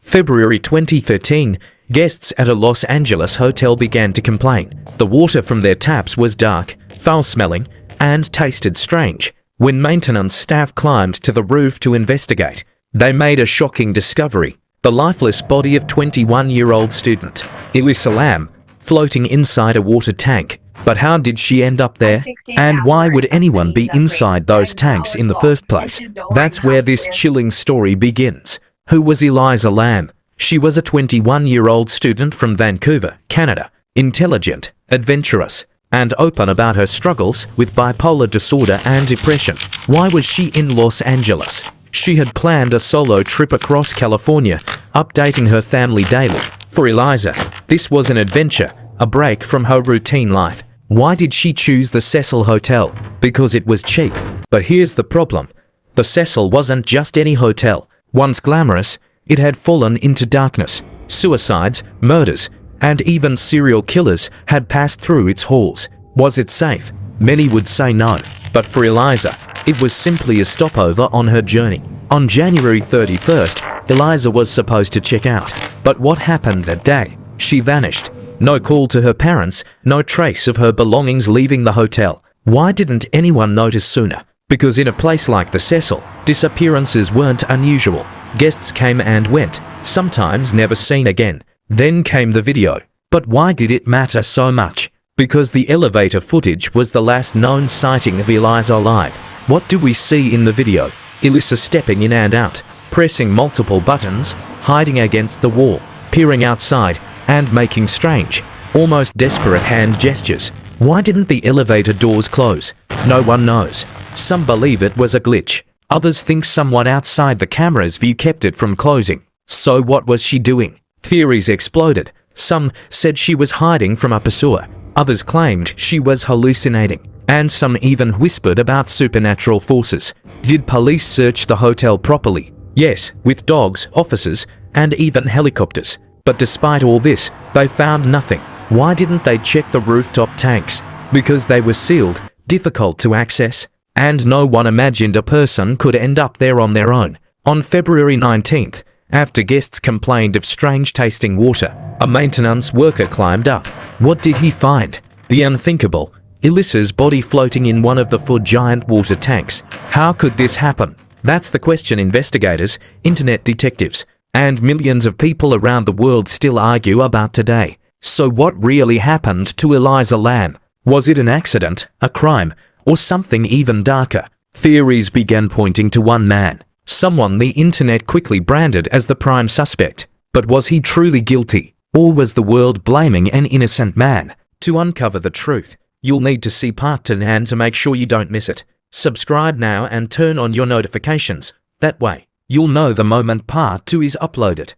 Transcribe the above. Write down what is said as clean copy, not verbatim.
February 2013, guests at a Los Angeles hotel began to complain. The water from their taps was dark, foul-smelling, and tasted strange. When maintenance staff climbed to the roof to investigate, they made a shocking discovery: the lifeless body of 21-year-old student Elisa Lam, floating inside a water tank. But how did she end up there? And why would anyone be inside those tanks in the first place? That's where this chilling story begins. Who was Elisa Lam? She was a 21-year-old student from Vancouver, Canada, intelligent, adventurous, and open about her struggles with bipolar disorder and depression. Why was she in Los Angeles? She had planned a solo trip across California, updating her family daily. For Elisa, this was an adventure, a break from her routine life. Why did she choose the Cecil Hotel? Because it was cheap. But here's the problem. The Cecil wasn't just any hotel. Once glamorous, it had fallen into darkness. Suicides, murders, and even serial killers had passed through its halls. Was it safe? Many would say no. But for Elisa, it was simply a stopover on her journey. On January 31st, Elisa was supposed to check out. But what happened that day? She vanished. No call to her parents, no trace of her belongings leaving the hotel. Why didn't anyone notice sooner? Because in a place like the Cecil, disappearances weren't unusual. Guests came and went, sometimes never seen again. Then came the video. But why did it matter so much? Because the elevator footage was the last known sighting of Elisa alive. What do we see in the video? Elisa stepping in and out, pressing multiple buttons, hiding against the wall, peering outside, and making strange, almost desperate hand gestures. Why didn't the elevator doors close? No one knows. Some believe it was a glitch. Others think someone outside the camera's view kept it from closing. So what was she doing? Theories exploded. Some said she was hiding from a pursuer. Others claimed she was hallucinating. And some even whispered about supernatural forces. Did police search the hotel properly? Yes, with dogs, officers, and even helicopters. But despite all this, they found nothing. Why didn't they check the rooftop tanks? Because they were sealed, difficult to access, and no one imagined a person could end up there on their own. On February 19th, after guests complained of strange-tasting water, a maintenance worker climbed up. What did he find? The unthinkable: Elisa's body floating in one of the four giant water tanks. How could this happen? That's the question investigators, internet detectives, and millions of people around the world still argue about today. So what really happened to Elisa Lam? Was it an accident, a crime, or something even darker? Theories began pointing to one man, someone the internet quickly branded as the prime suspect. But was he truly guilty? Or was the world blaming an innocent man? To uncover the truth, you'll need to see part 2, and to make sure you don't miss it, subscribe now and turn on your notifications. That way, you'll know the moment part 2 is uploaded.